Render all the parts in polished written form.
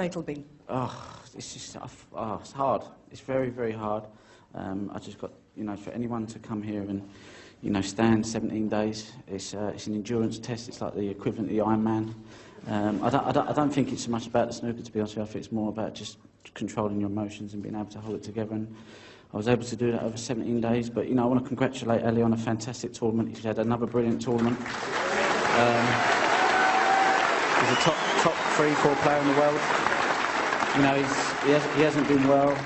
title been? Oh, it's just it's hard. It's very, very hard. I just got, for anyone to come here and, stand 17 days, it's an endurance test. It's like the equivalent of the Ironman. I don't think it's so much about the snooker, to be honest with you. I think it's more about just controlling your emotions and being able to hold it together. And I was able to do that over 17 days. But, I want to congratulate Ali on a fantastic tournament. He's had another brilliant tournament. He's a top 3-4 player in the world. He hasn't been well,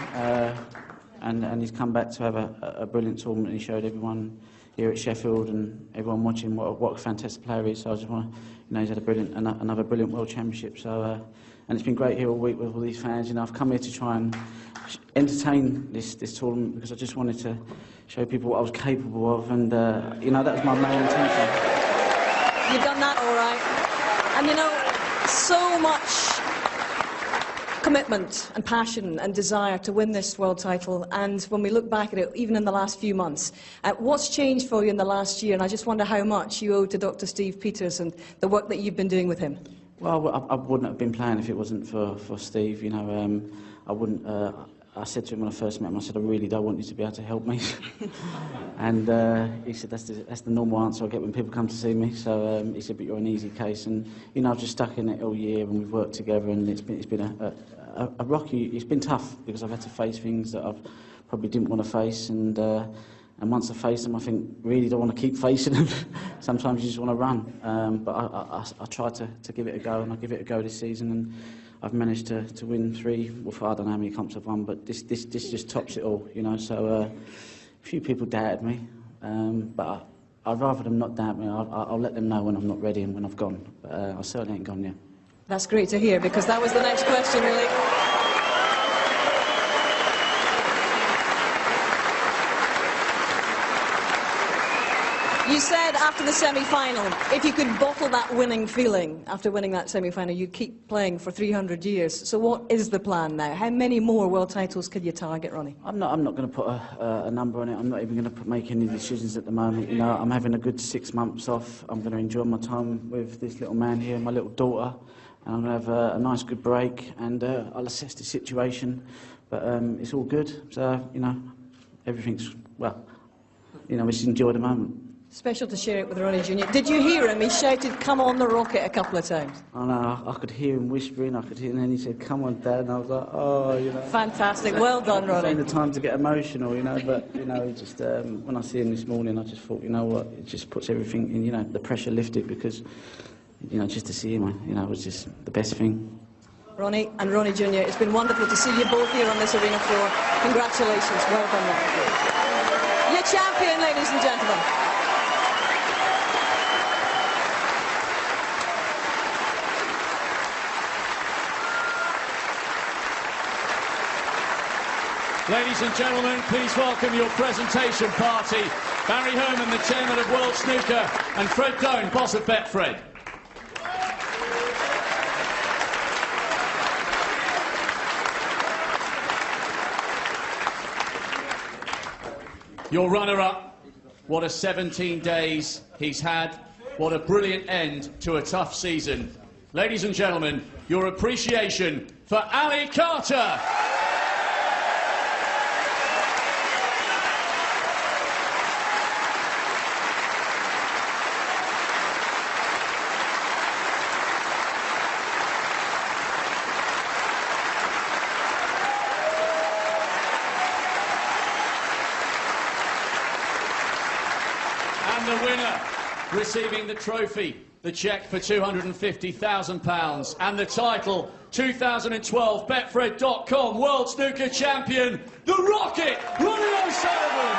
and he's come back to have a brilliant tournament. He showed everyone here at Sheffield and everyone watching what a fantastic player he is. So I just want to, he's had another brilliant World Championship. So, and it's been great here all week with all these fans. I've come here to try and entertain this tournament because I just wanted to show people what I was capable of, and that was my main intention. You've done that all right, and so much commitment and passion and desire to win this world title, and when we look back at it, even in the last few months, what's changed for you in the last year? And I just wonder how much you owe to Dr. Steve Peters and the work that you've been doing with him. Well, I wouldn't have been playing if it wasn't for Steve. I wouldn't. I said to him when I first met him, I said, I really don't want you to be able to help me. And he said, that's the normal answer I get when people come to see me. So he said, but you're an easy case. And, I've just stuck in it all year, and we've worked together, and it's been a rocky, it's been tough because I've had to face things that I've probably didn't want to face. And once I face them, I think, really don't want to keep facing them. Sometimes you just want to run. But I try to give it a go, and I give it a go this season. And I've managed to win 3, well, I don't know how many comps I've won, but this just tops it all, So a few people doubted me, but I'd rather them not doubt me. I'll let them know when I'm not ready and when I've gone. But I certainly ain't gone yet. That's great to hear, because that was the next question, really. You said after the semi-final, if you could bottle that winning feeling after winning that semi-final, you'd keep playing for 300 years. So what is the plan now? How many more world titles could you target, Ronnie? I'm not going to put a number on it. I'm not even going to make any decisions at the moment. I'm having a good 6 months off. I'm going to enjoy my time with this little man here, my little daughter. And I'm going to have a nice, good break, and I'll assess the situation. But it's all good. So, everything's, well, we just enjoy the moment. Special to share it with Ronnie Jr. Did you hear him? He shouted, "Come on the rocket," a couple of times. I know, I could hear him whispering, and then he said, "Come on, Dad," and I was like, oh, Fantastic, well done, Ronnie. It's the time to get emotional, but, just, when I see him this morning, I just thought, what, it just puts everything in, the pressure lifted, because, just to see him, was just the best thing. Ronnie and Ronnie Jr., it's been wonderful to see you both here on this arena floor. Congratulations, well done. Your champion, ladies and gentlemen. Ladies and gentlemen, please welcome your presentation party. Barry Herman, the chairman of World Snooker, and Fred Doan, boss of Betfred. Your runner-up, what a 17 days he's had. What a brilliant end to a tough season. Ladies and gentlemen, your appreciation for Ali Carter. And the winner, receiving the trophy, the cheque for £250,000, and the title, 2012 Betfred.com World Snooker Champion, the Rocket, Ronnie O'Sullivan.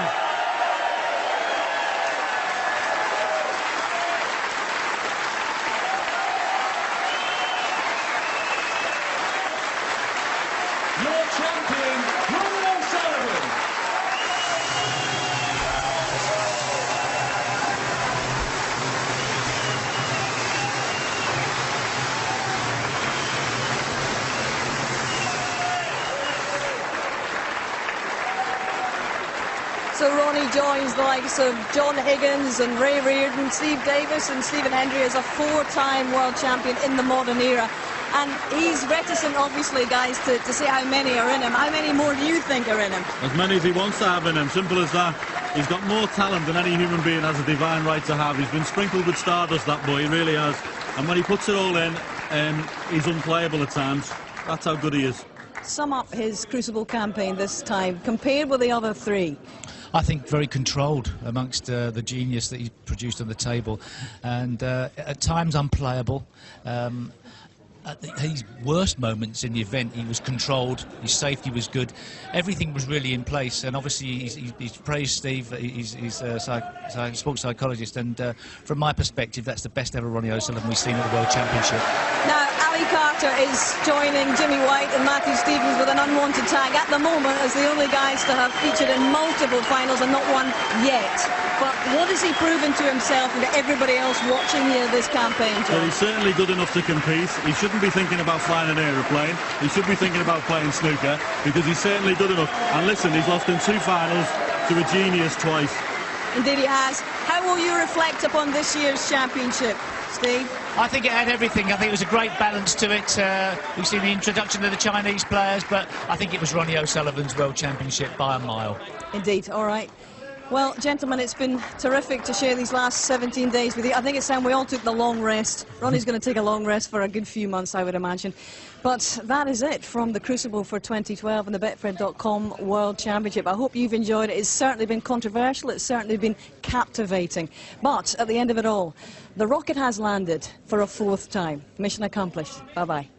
Your champion, Ronnie O'Sullivan. So Ronnie joins the likes of John Higgins and Ray Reardon, Steve Davis and Stephen Hendry as a 4-time world champion in the modern era. And he's reticent, obviously, guys, to say how many are in him. How many more do you think are in him? As many as he wants to have in him, simple as that. He's got more talent than any human being has a divine right to have. He's been sprinkled with stardust, that boy, he really has. And when he puts it all in, he's unplayable at times. That's how good he is. Sum up his Crucible campaign this time, compared with the other three. I think very controlled amongst the genius that he's produced on the table, and at times unplayable. At his worst moments in the event, he was controlled, his safety was good, everything was really in place, and obviously he's praised Steve, he's a sports psychologist, and from my perspective, that's the best ever Ronnie O'Sullivan we've seen at the World Championship. Now, Ali Carter is joining Jimmy White and Matthew Stevens with an unwanted tag at the moment as the only guys to have featured in multiple finals and not one yet. But what has he proven to himself and to everybody else watching here this campaign, John? Well, he's certainly good enough to compete. He shouldn't be thinking about flying an aeroplane. He should be thinking about playing snooker, because he's certainly good enough. And listen, he's lost in 2 finals to a genius twice. Indeed he has. How will you reflect upon this year's championship, Steve? I think it had everything. I think it was a great balance to it. We've seen the introduction of the Chinese players, but I think it was Ronnie O'Sullivan's World Championship by a mile. Indeed, all right. Well, gentlemen, it's been terrific to share these last 17 days with you. I think it's time we all took the long rest. Ronnie's going to take a long rest for a good few months, I would imagine. But that is it from the Crucible for 2012 and the Betfred.com World Championship. I hope you've enjoyed it. It's certainly been controversial. It's certainly been captivating. But at the end of it all, the rocket has landed for a 4th time. Mission accomplished. Bye-bye.